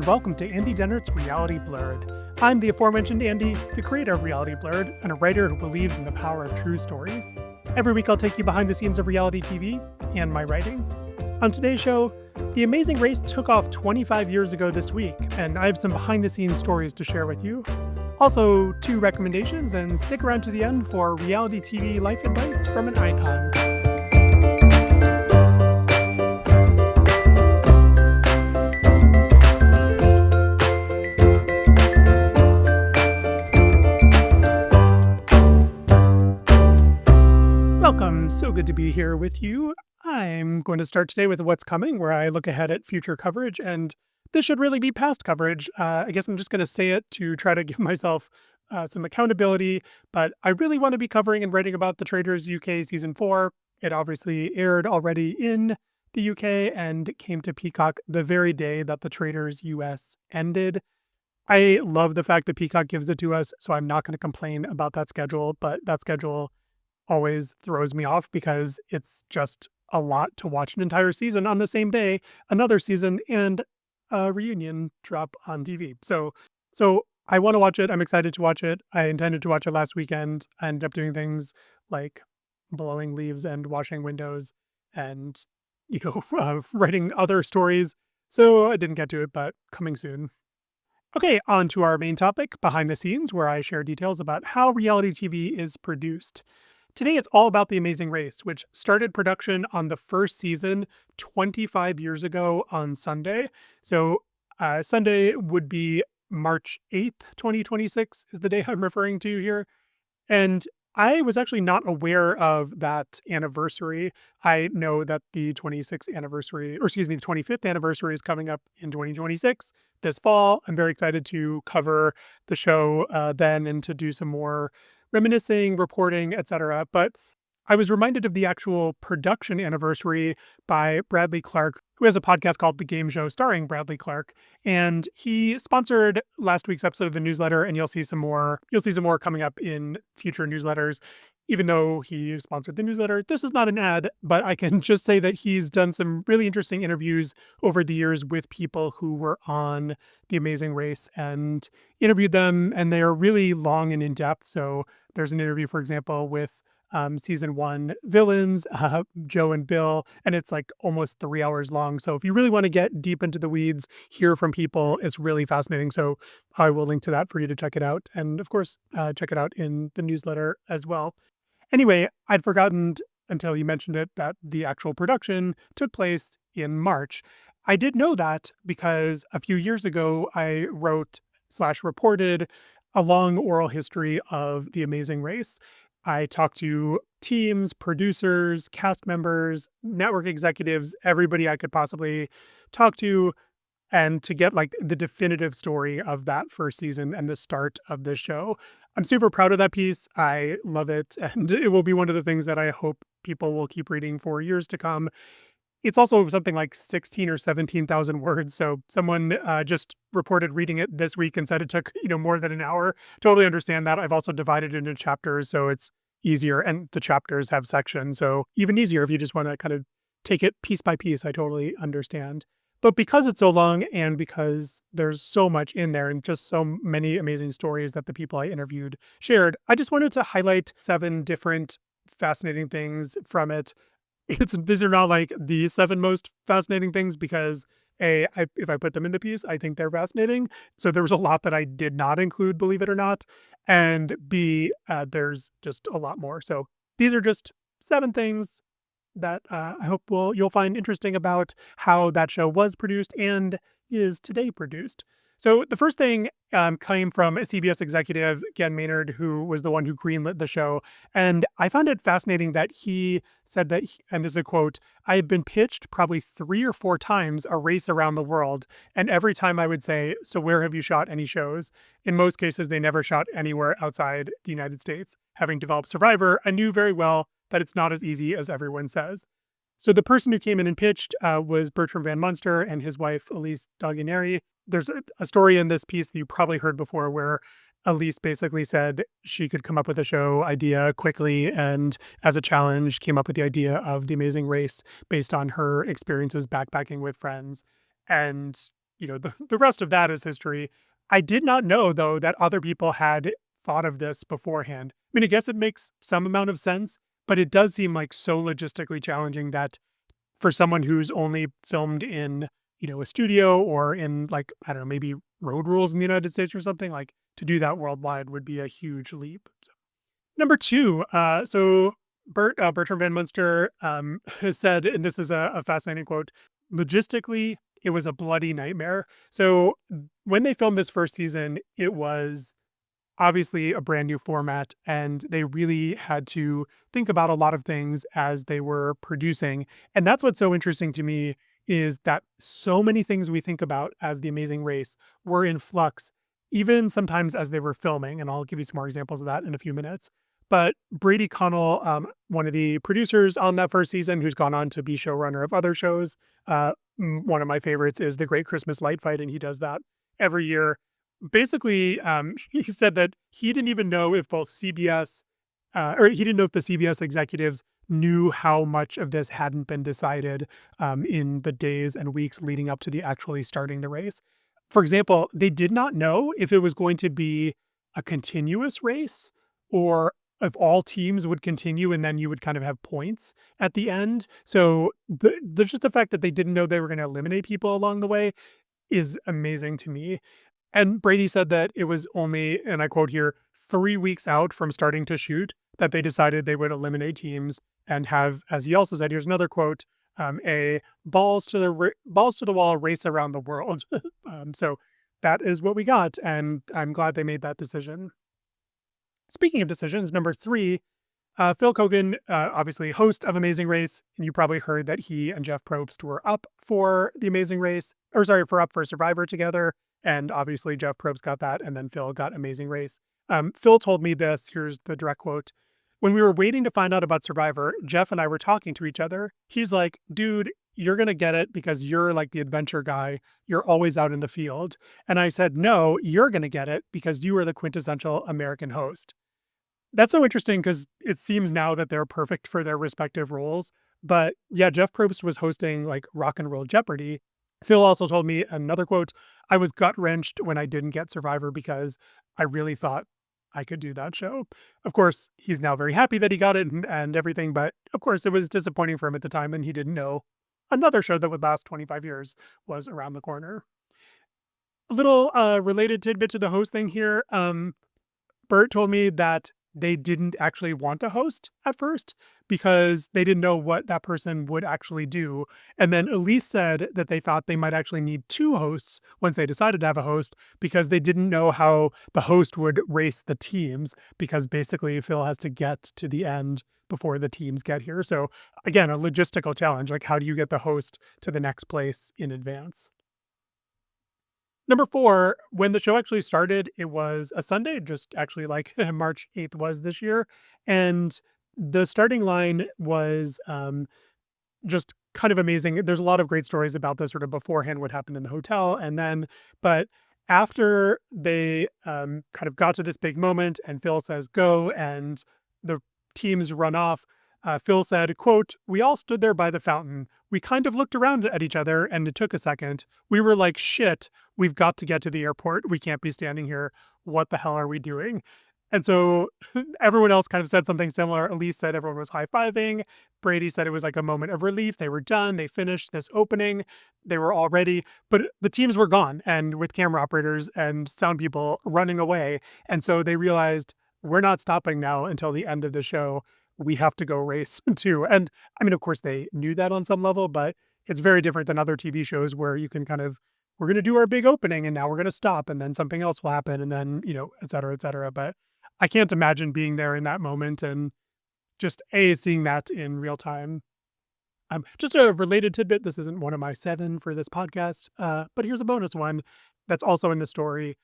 and welcome to Andy Dennert's Reality Blurred. I'm the aforementioned Andy, the creator of Reality Blurred, and a writer who believes in the power of true stories. Every week I'll take you behind the scenes of reality TV and my writing. On today's show, The Amazing Race took off 25 years ago this week, and I have some behind-the-scenes stories to share with you. Also, 2 recommendations, and stick around to the end for reality TV life advice from an icon. Welcome, so good to be here with you. I'm going to start today with what's coming, where I look ahead at future coverage, and this should really be past coverage. I guess I'm just going to say it to try to give myself some accountability, but I really want to be covering and writing about The Traitors UK Season 4. It obviously aired already in the UK and came to Peacock the very day that The Traitors US ended. I love the fact that Peacock gives it to us, so I'm not going to complain about that schedule, but that schedule always throws me off because it's just a lot to watch an entire season on the same day, another season, and a reunion drop on TV. So I want to watch it. I'm excited to watch it. I intended to watch it last weekend. I ended up doing things like blowing leaves and washing windows and, writing other stories. So I didn't get to it, but coming soon. Okay, on to our main topic, behind the scenes, where I share details about how reality TV is produced. Today, it's all about The Amazing Race, which started production on the first season 25 years ago on Sunday. So Sunday would be March 8th, 2026 is the day I'm referring to here. And I was actually not aware of that anniversary. I know that the 25th anniversary is coming up in 2026 this fall. I'm very excited to cover the show then and to do some more reminiscing, reporting, etc. But I was reminded of the actual production anniversary by Bradley Clark, who has a podcast called The Game Show starring Bradley Clark. And he sponsored last week's episode of the newsletter, and you'll see some more coming up in future newsletters. Even though he sponsored the newsletter, this is not an ad, but I can just say that he's done some really interesting interviews over the years with people who were on The Amazing Race and interviewed them, and they are really long and in-depth. So there's an interview, for example, with season 1 villains, Joe and Bill, and it's like almost 3 hours long. So if you really want to get deep into the weeds, hear from people, it's really fascinating. So I will link to that for you to check it out. And of course, check it out in the newsletter as well. Anyway, I'd forgotten until you mentioned it that the actual production took place in March. I did know that because a few years ago, I wrote/reported a long oral history of The Amazing Race. I talked to teams, producers, cast members, network executives, everybody I could possibly talk to, and to get like the definitive story of that first season and the start of the show. I'm super proud of that piece. I love it, and it will be one of the things that I hope people will keep reading for years to come. It's also something like 16 or 17,000 words. So someone just reported reading it this week and said it took, more than an hour. Totally understand that. I've also divided it into chapters, so it's easier. And the chapters have sections, so even easier if you just want to kind of take it piece by piece. I totally understand. But because it's so long and because there's so much in there and just so many amazing stories that the people I interviewed shared, I just wanted to highlight 7 different fascinating things from it. These are not like the 7 most fascinating things because if I put them in the piece, I think they're fascinating. So there was a lot that I did not include, believe it or not. And B, there's just a lot more. So these are just 7 things that I hope you'll find interesting about how that show was produced and is today produced. So the first thing came from a CBS executive, Gen Maynard, who was the one who greenlit the show. And I found it fascinating that he said that, and this is a quote, "I have been pitched probably 3 or 4 times a race around the world. And every time I would say, 'So where have you shot any shows?' In most cases, they never shot anywhere outside the United States. Having developed Survivor, I knew very well that it's not as easy as everyone says." So the person who came in and pitched was Bertram Van Munster and his wife, Elise Daguerre. There's a story in this piece that you probably heard before where Elise basically said she could come up with a show idea quickly and as a challenge came up with the idea of The Amazing Race based on her experiences backpacking with friends. And the rest of that is history. I did not know, though, that other people had thought of this beforehand. I mean, I guess it makes some amount of sense, but it does seem like so logistically challenging that for someone who's only filmed in, a studio or in like, I don't know, maybe road rules in the United States or something, like to do that worldwide would be a huge leap. So, number two, Bertram Van Munster has said, and this is a fascinating quote, logistically, it was a bloody nightmare. So when they filmed this first season, it was obviously a brand new format, and they really had to think about a lot of things as they were producing. And that's what's so interesting to me is that so many things we think about as The Amazing Race were in flux, even sometimes as they were filming. And I'll give you some more examples of that in a few minutes. But Brady Connell, one of the producers on that first season, who's gone on to be showrunner of other shows, one of my favorites is The Great Christmas Light Fight, and he does that every year. Basically, he said that he didn't even know if both CBS, or he didn't know if the CBS executives knew how much of this hadn't been decided in the days and weeks leading up to the actually starting the race. For example, they did not know if it was going to be a continuous race or if all teams would continue and then you would kind of have points at the end. So just the fact that they didn't know they were going to eliminate people along the way is amazing to me. And Brady said that it was only, and I quote here, 3 weeks out from starting to shoot that they decided they would eliminate teams and have, as he also said, here's another quote, a balls to the wall race around the world. So that is what we got, and I'm glad they made that decision. Speaking of decisions, number three, Phil Keoghan, obviously host of Amazing Race, and you probably heard that he and Jeff Probst were up for the Amazing Race, up for Survivor together. And obviously Jeff Probst got that, and then Phil got Amazing Race. Phil told me this, here's the direct quote. When we were waiting to find out about Survivor, Jeff and I were talking to each other. He's like, dude, you're going to get it because you're like the adventure guy. You're always out in the field. And I said, no, you're going to get it because you are the quintessential American host. That's so interesting because it seems now that they're perfect for their respective roles. But yeah, Jeff Probst was hosting like Rock and Roll Jeopardy. Phil also told me another quote, I was gut wrenched when I didn't get Survivor because I really thought I could do that show. Of course, he's now very happy that he got it and everything, but of course it was disappointing for him at the time and he didn't know another show that would last 25 years was around the corner. A little related tidbit to the host thing here. Bert told me that they didn't actually want to host at first because they didn't know what that person would actually do. And then Elise said that they thought they might actually need two hosts once they decided to have a host because they didn't know how the host would race the teams because basically Phil has to get to the end before the teams get here. So again, a logistical challenge, like how do you get the host to the next place in advance? Number four, when the show actually started, it was a Sunday, just actually like March 8th was this year. And the starting line was just kind of amazing. There's a lot of great stories about this sort of beforehand, what happened in the hotel. And then, but after they kind of got to this big moment and Phil says, go, and the teams run off, Phil said, quote, we all stood there by the fountain. We kind of looked around at each other and it took a second. We were like, shit, we've got to get to the airport. We can't be standing here. What the hell are we doing? And so everyone else kind of said something similar. Elise said everyone was high-fiving. Brady said it was like a moment of relief. They were done. They finished this opening. They were all ready. But the teams were gone and with camera operators and sound people running away. And so they realized we're not stopping now until the end of the show. We have to go race too. And I mean, of course, they knew that on some level, but it's very different than other TV shows where you can kind of, we're going to do our big opening and now we're going to stop and then something else will happen and then, et cetera, et cetera. But I can't imagine being there in that moment and just seeing that in real time. Just a related tidbit. This isn't one of my 7 for this podcast, but here's a bonus one that's also in the story.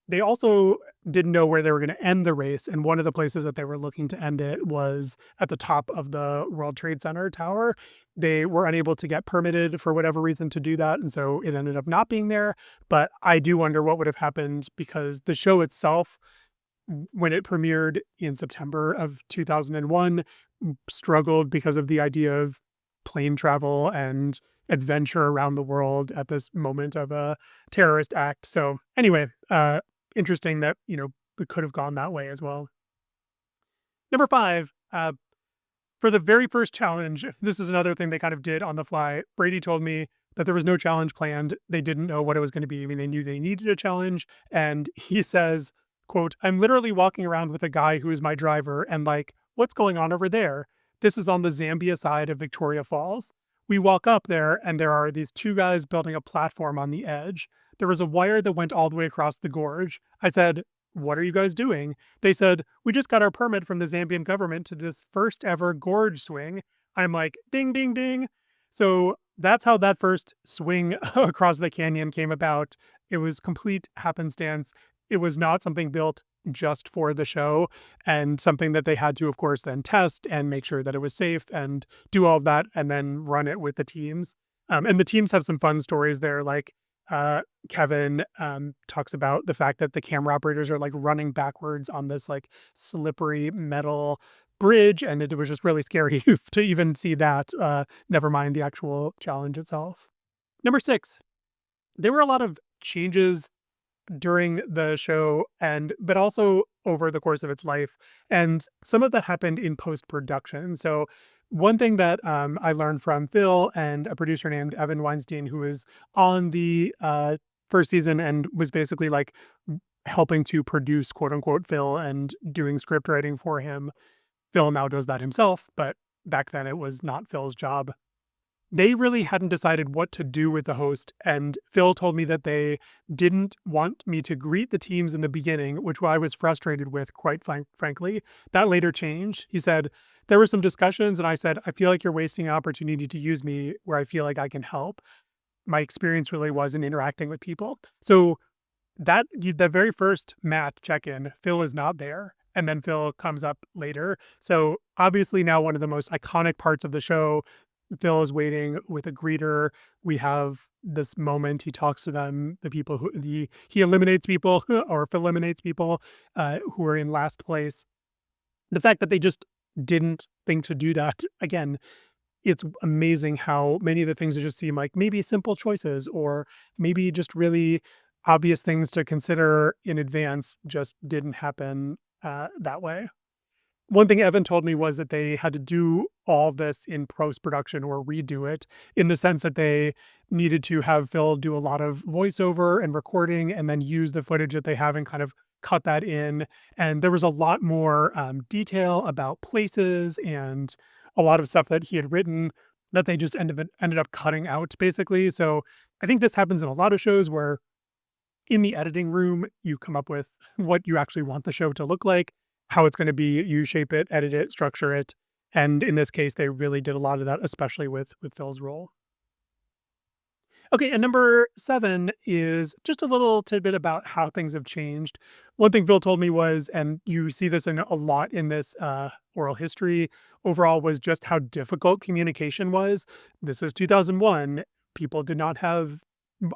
They also didn't know where they were going to end the race, and one of the places that they were looking to end it was at the top of the World Trade Center tower. They were unable to get permitted for whatever reason to do that, and so it ended up not being there. But I do wonder what would have happened because the show itself, when it premiered in September of 2001, struggled because of the idea of plane travel and adventure around the world at this moment of a terrorist act. So anyway, interesting that, it could have gone that way as well. Number 5, for the very first challenge, this is another thing they kind of did on the fly. Brady told me that there was no challenge planned. They didn't know what it was going to be. I mean, they knew they needed a challenge. And he says, quote, "I'm literally walking around with a guy who is my driver and like, what's going on over there? This is on the Zambia side of Victoria Falls. We walk up there and there are these two guys building a platform on the edge. There was a wire that went all the way across the gorge. I said, what are you guys doing? They said, we just got our permit from the Zambian government to this first ever gorge swing. I'm like, ding, ding, ding. So that's how that first swing across the canyon came about. It was complete happenstance. It was not something built just for the show and something that they had to, of course, then test and make sure that it was safe and do all of that and then run it with the teams. And the teams have some fun stories there. Like Kevin talks about the fact that the camera operators are like running backwards on this like slippery metal bridge, and it was just really scary to even see that. Never mind the actual challenge itself. Number 6, there were a lot of changes during the show but also over the course of its life, and some of that happened in post-production. So one thing that I learned from Phil and a producer named Evan Weinstein, who was on the first season and was basically like helping to produce quote unquote Phil and doing script writing for him. Phil now does that himself, but back then it was not Phil's job. They really hadn't decided what to do with the host, and Phil told me that they didn't want me to greet the teams in the beginning, which I was frustrated with, quite frankly. That later changed. He said, there were some discussions, and I said, I feel like you're wasting an opportunity to use me where I feel like I can help. My experience really was in interacting with people. So the very first Matt check-in, Phil is not there. And then Phil comes up later. So obviously now one of the most iconic parts of the show, Phil is waiting with a greeter. We have this moment. He talks to them, the people he eliminates people or eliminates people who are in last place. The fact that they just didn't think to do that, again, it's amazing how many of the things that just seem like maybe simple choices or maybe just really obvious things to consider in advance just didn't happen that way. One thing Evan told me was that they had to do all of this in post-production or redo it in the sense that they needed to have Phil do a lot of voiceover and recording and then use the footage that they have and kind of cut that in. And there was a lot more detail about places and a lot of stuff that he had written that they just ended up cutting out, basically. So I think this happens in a lot of shows where in the editing room, you come up with what you actually want the show to look like, how it's going to be, you shape it, edit it, structure it. And in this case, they really did a lot of that, especially with Phil's role. Okay, and number 7 is just a little tidbit about how things have changed. One thing Phil told me was, and you see this in a lot in this oral history overall, was just how difficult communication was. This is 2001. People did not have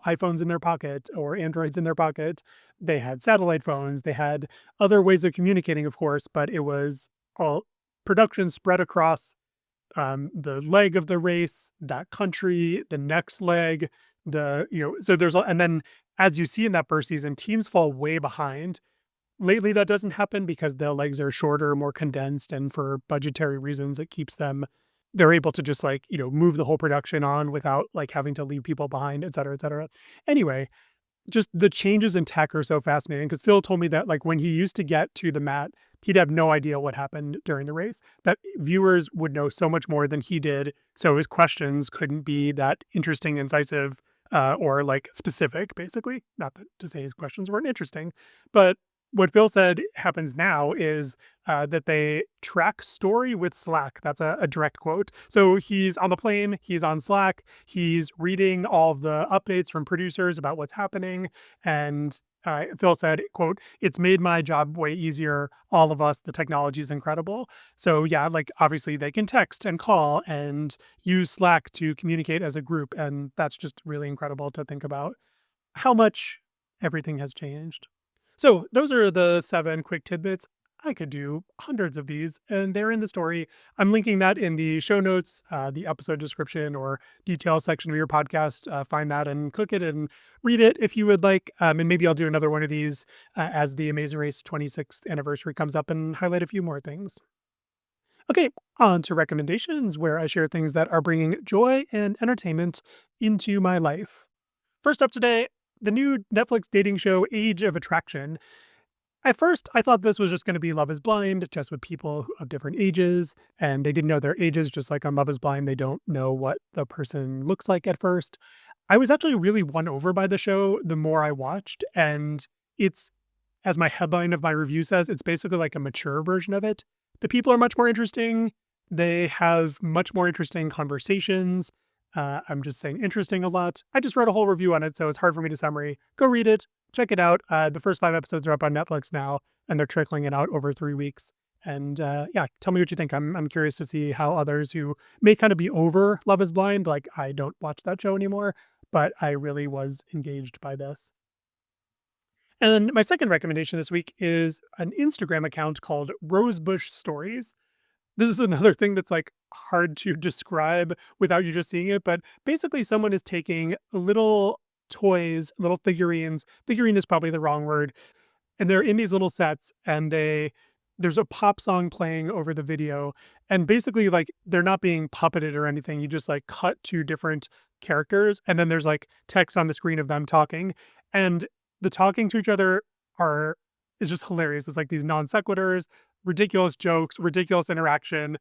iPhones in their pocket or Androids in their pocket. They had satellite phones. They had other ways of communicating, of course, but it was all production spread across the leg of the race, that country, the next leg, so and then as you see in that first season, teams fall way behind. Lately, that doesn't happen because the legs are shorter, more condensed, and for budgetary reasons, it keeps them, they're able to just like, move the whole production on without like having to leave people behind, et cetera, et cetera. Anyway, just the changes in tech are so fascinating because Phil told me that like when he used to get to the mat, he'd have no idea what happened during the race, that viewers would know so much more than he did. So his questions couldn't be that interesting, incisive, or like specific, basically. Not that to say his questions weren't interesting, but what Phil said happens now is that they track story with Slack. That's a direct quote. So he's on the plane, he's on Slack, he's reading all of the updates from producers about what's happening. And Phil said, quote, "It's made my job way easier. All of us, the technology is incredible." So yeah, like obviously they can text and call and use Slack to communicate as a group. And that's just really incredible to think about how much everything has changed. So those are the 7 quick tidbits. I could do hundreds of these, and they're in the story. I'm linking that in the show notes, the episode description, or details section of your podcast. Find that and click it and read it if you would like. And maybe I'll do another one of these as the Amazing Race 26th anniversary comes up and highlight a few more things. Okay, on to recommendations, where I share things that are bringing joy and entertainment into my life. First up today, the new Netflix dating show Age of Attraction. At first, I thought this was just going to be Love is Blind, just with people of different ages, and they didn't know their ages, just like on Love is Blind, they don't know what the person looks like at first. I was actually really won over by the show the more I watched, and it's, as my headline of my review says, it's basically like a mature version of it. The people are much more interesting. They have much more interesting conversations. I'm just saying interesting a lot. I just wrote a whole review on it, so it's hard for me to summary. Go read it. Check it out. The first 5 episodes are up on Netflix now, and they're trickling it out over 3 weeks. And yeah, tell me what you think. I'm curious to see how others who may kind of be over Love is Blind, like I don't watch that show anymore, but I really was engaged by this. And my second recommendation this week is an Instagram account called Rosebush Stories. This is another thing that's like hard to describe without you just seeing it, but basically someone is taking little toys, little figurines. Figurine is probably the wrong word. And they're in these little sets, and there's a pop song playing over the video, and basically like they're not being puppeted or anything. You just like cut to different characters, and then there's like text on the screen of them talking, and the talking to each other is just hilarious. It's like these non sequiturs, ridiculous jokes, ridiculous interaction.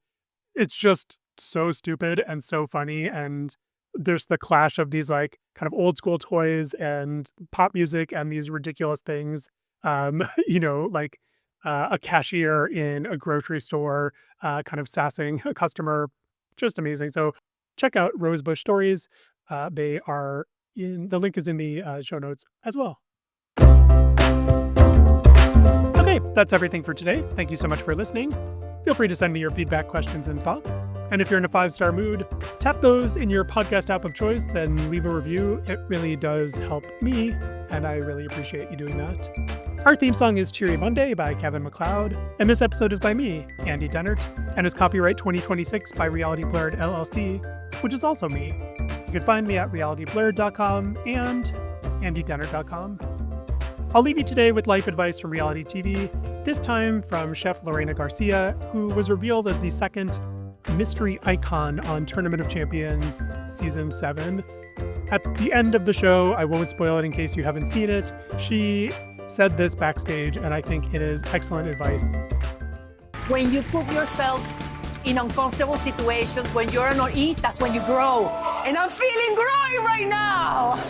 It's just so stupid and so funny. And there's the clash of these like kind of old school toys and pop music and these ridiculous things. Like a cashier in a grocery store, kind of sassing a customer. Just amazing. So check out Rosebush Stories. They are the link is in the show notes as well. Okay, that's everything for today. Thank you so much for listening. Feel free to send me your feedback, questions, and thoughts. And if you're in a 5-star mood, tap those in your podcast app of choice and leave a review. It really does help me, and I really appreciate you doing that. Our theme song is Cheery Monday by Kevin MacLeod, and this episode is by me, Andy Dennert, and is copyright 2026 by Reality Blurred LLC, which is also me. You can find me at realityblurred.com and andydennert.com. I'll leave you today with life advice from reality TV, this time from Chef Lorena Garcia, who was revealed as the second mystery icon on Tournament of Champions Season 7. At the end of the show, I won't spoil it in case you haven't seen it, she said this backstage, and I think it is excellent advice. When you put yourself in uncomfortable situations, when you're not ease, that's when you grow. And I'm feeling growing right now.